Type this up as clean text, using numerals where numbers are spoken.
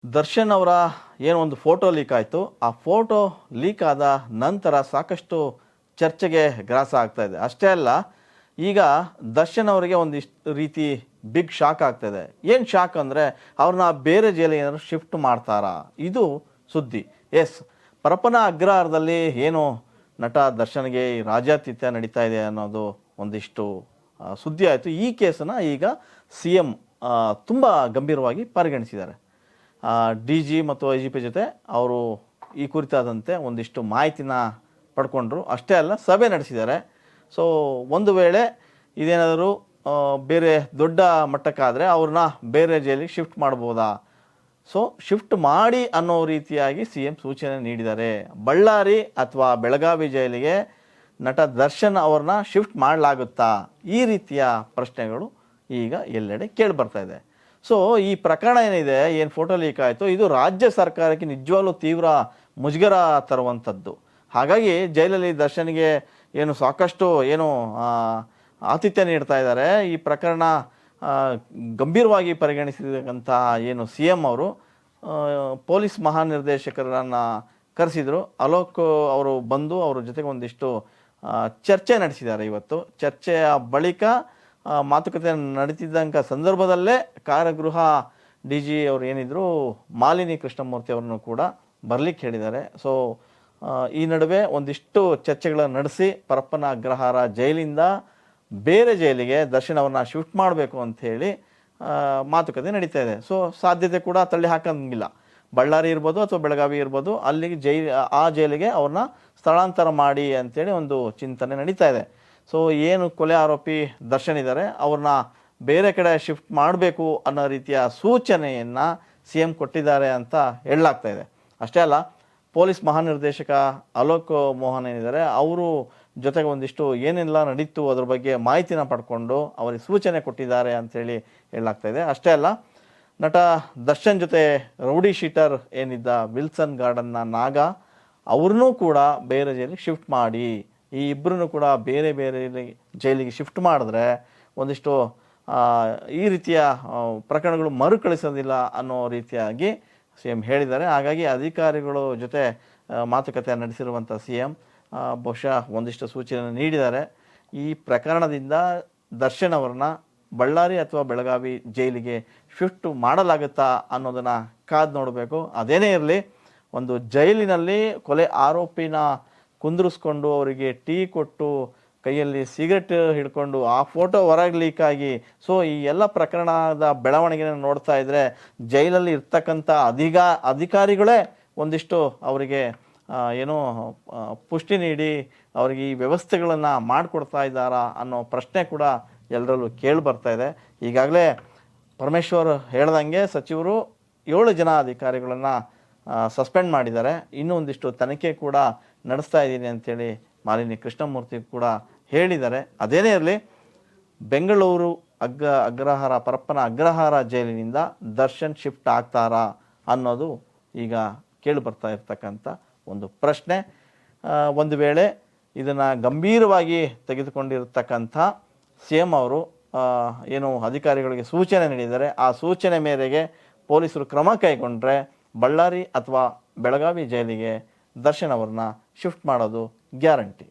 ದರ್ಶನ್ ಅವರ ಏನೋ ಒಂದು ಫೋಟೋ ಲೀಕ್ ಆಯಿತು. ಆ ಫೋಟೋ ಲೀಕ್ ಆದ ನಂತರ ಸಾಕಷ್ಟು ಚರ್ಚೆಗೆ ಗ್ರಾಸ ಆಗ್ತಾ ಇದೆ. ಅಷ್ಟೇ ಅಲ್ಲ, ಈಗ ದರ್ಶನ್ ಅವರಿಗೆ ಒಂದಿಷ್ಟು ರೀತಿ ಬಿಗ್ ಶಾಕ್ ಆಗ್ತಾಯಿದೆ. ಏನು ಶಾಕ್ ಅಂದರೆ, ಅವ್ರನ್ನ ಬೇರೆ ಜೈಲಿಗೆ ಏನಾದ್ರು ಶಿಫ್ಟ್ ಮಾಡ್ತಾರಾ? ಇದು ಸುದ್ದಿ. ಎಸ್, ಪರಪ್ಪನ ಅಗ್ರಹಾರದಲ್ಲಿ ಏನು ನಟ ದರ್ಶನ್ಗೆ ರಾಜ್ಯಾತಿಥ್ಯ ನಡೀತಾ ಇದೆ ಅನ್ನೋದು ಒಂದಿಷ್ಟು ಸುದ್ದಿ ಆಯಿತು. ಈ ಕೇಸನ್ನು ಈಗ ಸಿ ಎಂ ತುಂಬ ಗಂಭೀರವಾಗಿ ಪರಿಗಣಿಸಿದ್ದಾರೆ. ಡಿ ಜಿ ಮತ್ತು ಐ ಜಿ ಪಿ ಜೊತೆ ಅವರು ಈ ಕುರಿತಾದಂತೆ ಒಂದಿಷ್ಟು ಮಾಹಿತಿನ ಪಡ್ಕೊಂಡ್ರು. ಅಷ್ಟೇ ಅಲ್ಲ, ಸಭೆ ನಡೆಸಿದ್ದಾರೆ. ಸೊ ಒಂದು ವೇಳೆ ಇದೇನಾದರೂ ಬೇರೆ ದೊಡ್ಡ ಮಟ್ಟಕ್ಕಾದರೆ ಅವ್ರನ್ನ ಬೇರೆ ಜೈಲಿಗೆ ಶಿಫ್ಟ್ ಮಾಡ್ಬೋದಾ? ಸೊ ಶಿಫ್ಟ್ ಮಾಡಿ ಅನ್ನೋ ರೀತಿಯಾಗಿ ಸಿ ಎಂ ಸೂಚನೆ ನೀಡಿದ್ದಾರೆ. ಬಳ್ಳಾರಿ ಅಥವಾ ಬೆಳಗಾವಿ ಜೈಲಿಗೆ ನಟ ದರ್ಶನ್ ಅವ್ರನ್ನ ಶಿಫ್ಟ್ ಮಾಡಲಾಗುತ್ತಾ? ಈ ರೀತಿಯ ಪ್ರಶ್ನೆಗಳು ಈಗ ಎಲ್ಲೆಡೆ ಕೇಳಿ ಬರ್ತಾ ಇದೆ. ಸೊ ಈ ಪ್ರಕರಣ ಏನಿದೆ, ಏನು ಫೋಟೋ ಲೀಕ್ ಆಯಿತು, ಇದು ರಾಜ್ಯ ಸರ್ಕಾರಕ್ಕೆ ನಿಜವಾಗ್ಲೂ ತೀವ್ರ ಮುಜುಗರ ತರುವಂಥದ್ದು. ಹಾಗಾಗಿ ಜೈಲಲ್ಲಿ ದರ್ಶನ್ಗೆ ಏನು ಸಾಕಷ್ಟು ಏನು ಆತಿಥ್ಯ ನೀಡ್ತಾ ಇದ್ದಾರೆ. ಈ ಪ್ರಕರಣ ಗಂಭೀರವಾಗಿ ಪರಿಗಣಿಸಿದಂಥ ಏನು ಸಿ ಎಂ ಅವರು ಪೊಲೀಸ್ ಮಹಾನಿರ್ದೇಶಕರನ್ನು ಕರೆಸಿದರು. ಅಲೋಕ್ ಅವರು ಬಂದು ಅವ್ರ ಜೊತೆಗೆ ಒಂದಿಷ್ಟು ಚರ್ಚೆ ನಡೆಸಿದ್ದಾರೆ. ಇವತ್ತು ಚರ್ಚೆಯ ಬಳಿಕ ಮಾತುಕತೆ ನಡೀತಿದ್ದಂಥ ಸಂದರ್ಭದಲ್ಲೇ ಕಾರಾಗೃಹ ಡಿ ಜಿ ಅವರು ಏನಿದ್ರು ಮಾಲಿನಿ ಕೃಷ್ಣಮೂರ್ತಿ ಅವರನ್ನು ಕೂಡ ಬರಲಿಕ್ಕೆ ಹೇಳಿದ್ದಾರೆ. ಸೊ ಈ ನಡುವೆ ಒಂದಿಷ್ಟು ಚರ್ಚೆಗಳನ್ನು ನಡೆಸಿ ಪರಪ್ಪನ ಅಗ್ರಹಾರ ಜೈಲಿಂದ ಬೇರೆ ಜೈಲಿಗೆ ದರ್ಶನ್ ಅವ್ರನ್ನ ಶಿಫ್ಟ್ ಮಾಡಬೇಕು ಅಂಥೇಳಿ ಮಾತುಕತೆ ನಡೀತಾ ಇದೆ. ಸೊ ಸಾಧ್ಯತೆ ಕೂಡ ತಳ್ಳಿ ಹಾಕಂಗಿಲ್ಲ. ಬಳ್ಳಾರಿ ಇರ್ಬೋದು ಅಥವಾ ಬೆಳಗಾವಿ ಇರ್ಬೋದು, ಅಲ್ಲಿಗೆ ಆ ಜೈಲಿಗೆ ಅವ್ರನ್ನ ಸ್ಥಳಾಂತರ ಮಾಡಿ ಅಂಥೇಳಿ ಒಂದು ಚಿಂತನೆ ನಡೀತಾ ಇದೆ. ಸೊ ಏನು ಕೊಲೆ ಆರೋಪಿ ದರ್ಶನ್ ಇದ್ದಾರೆ, ಅವ್ರನ್ನ ಬೇರೆ ಕಡೆ ಶಿಫ್ಟ್ ಮಾಡಬೇಕು ಅನ್ನೋ ರೀತಿಯ ಸೂಚನೆಯನ್ನು ಸಿ ಎಂ ಕೊಟ್ಟಿದ್ದಾರೆ ಅಂತ ಹೇಳಲಾಗ್ತಾ ಇದೆ. ಅಷ್ಟೇ ಅಲ್ಲ, ಪೊಲೀಸ್ ಮಹಾನಿರ್ದೇಶಕ ಅಲೋಕ್ ಮೋಹನ್ ಏನಿದ್ದಾರೆ, ಅವರು ಜೊತೆಗೆ ಒಂದಿಷ್ಟು ಏನೆಲ್ಲ ನಡೀತು ಅದ್ರ ಬಗ್ಗೆ ಮಾಹಿತಿನ ಪಡ್ಕೊಂಡು ಅವರಿಗೆ ಸೂಚನೆ ಕೊಟ್ಟಿದ್ದಾರೆ ಅಂಥೇಳಿ ಹೇಳಲಾಗ್ತಾ ಇದೆ. ಅಷ್ಟೇ ಅಲ್ಲ, ನಟ ದರ್ಶನ್ ಜೊತೆ ರೌಡಿ ಶೀಟರ್ ಏನಿದ್ದ ವಿಲ್ಸನ್ ಗಾರ್ಡನ್ನ ನಾಗ, ಅವ್ರನ್ನೂ ಕೂಡ ಬೇರೆ ಜೈಲಿಗೆ ಶಿಫ್ಟ್ ಮಾಡಿ, ಈ ಇಬ್ಬರನ್ನು ಕೂಡ ಬೇರೆ ಬೇರೆ ಜೈಲಿಗೆ ಶಿಫ್ಟ್ ಮಾಡಿದ್ರೆ ಒಂದಿಷ್ಟು ಈ ರೀತಿಯ ಪ್ರಕರಣಗಳು ಮರುಕಳಿಸೋದಿಲ್ಲ ಅನ್ನೋ ರೀತಿಯಾಗಿ ಸಿ ಎಂ ಹೇಳಿದ್ದಾರೆ. ಹಾಗಾಗಿ ಅಧಿಕಾರಿಗಳು ಜೊತೆ ಮಾತುಕತೆ ನಡೆಸಿರುವಂಥ ಸಿ ಎಂ ಬಹುಶಃ ಒಂದಿಷ್ಟು ಸೂಚನೆ ನೀಡಿದ್ದಾರೆ. ಈ ಪ್ರಕರಣದಿಂದ ದರ್ಶನ್ ಅವ್ರನ್ನ ಬಳ್ಳಾರಿ ಅಥವಾ ಬೆಳಗಾವಿ ಜೈಲಿಗೆ ಶಿಫ್ಟ್ ಮಾಡಲಾಗುತ್ತಾ ಅನ್ನೋದನ್ನು ಕಾದು ನೋಡಬೇಕು. ಅದೇನೇ ಇರಲಿ, ಒಂದು ಜೈಲಿನಲ್ಲಿ ಕೊಲೆ ಆರೋಪಿನ ಕುಂದಿರಿಸ್ಕೊಂಡು ಅವರಿಗೆ ಟೀ ಕೊಟ್ಟು ಕೈಯಲ್ಲಿ ಸಿಗರೆಟ್ ಹಿಡ್ಕೊಂಡು ಆ ಫೋಟೋ ಹೊರಗೆ ಲೀಕ್ ಆಗಿ, ಸೊ ಈ ಎಲ್ಲ ಪ್ರಕರಣದ ಬೆಳವಣಿಗೆನ ನೋಡ್ತಾ ಇದ್ದರೆ ಜೈಲಲ್ಲಿ ಇರ್ತಕ್ಕಂಥ ಅಧಿಕಾರಿಗಳೇ ಒಂದಿಷ್ಟು ಅವರಿಗೆ ಏನೋ ಪುಷ್ಟಿ ನೀಡಿ ಅವರಿಗೆ ಈ ವ್ಯವಸ್ಥೆಗಳನ್ನು ಮಾಡಿಕೊಡ್ತಾ ಇದ್ದಾರಾ ಅನ್ನೋ ಪ್ರಶ್ನೆ ಕೂಡ ಎಲ್ಲರಲ್ಲೂ ಕೇಳಿ ಬರ್ತಾ ಇದೆ. ಈಗಾಗಲೇ ಪರಮೇಶ್ವರ್ ಹೇಳ್ದಂಗೆ ಸಚಿವರು 7 ಜನ ಅಧಿಕಾರಿಗಳನ್ನು ಸಸ್ಪೆಂಡ್ ಮಾಡಿದ್ದಾರೆ. ಇನ್ನೂ ಒಂದಿಷ್ಟು ತನಿಖೆ ಕೂಡ ನಡೆಸ್ತಾ ಇದ್ದೀನಿ ಅಂಥೇಳಿ ಮಾಲಿನಿ ಕೃಷ್ಣಮೂರ್ತಿ ಕೂಡ ಹೇಳಿದ್ದಾರೆ. ಅದೇನೇ ಇರಲಿ, ಬೆಂಗಳೂರು ಅಗ್ರಹಾರ ಪರಪ್ಪನ ಅಗ್ರಹಾರ ಜೈಲಿನಿಂದ ದರ್ಶನ್ ಶಿಫ್ಟ್ ಆಗ್ತಾರಾ ಅನ್ನೋದು ಈಗ ಕೇಳಿ ಬರ್ತಾ ಇರ್ತಕ್ಕಂಥ ಒಂದು ಪ್ರಶ್ನೆ. ಒಂದು ವೇಳೆ ಇದನ್ನು ಗಂಭೀರವಾಗಿ ತೆಗೆದುಕೊಂಡಿರ್ತಕ್ಕಂಥ ಸಿ ಎಂ ಅವರು ಏನು ಅಧಿಕಾರಿಗಳಿಗೆ ಸೂಚನೆ ನೀಡಿದ್ದಾರೆ, ಆ ಸೂಚನೆ ಮೇರೆಗೆ ಪೊಲೀಸರು ಕ್ರಮ ಕೈಗೊಂಡ್ರೆ ಬಳ್ಳಾರಿ ಅಥವಾ ಬೆಳಗಾವಿ ಜೈಲಿಗೆ ದರ್ಶನ್ ಅವ್ರನ್ನ ಶಿಫ್ಟ್ ಮಾಡೋದು ಗ್ಯಾರಂಟಿ.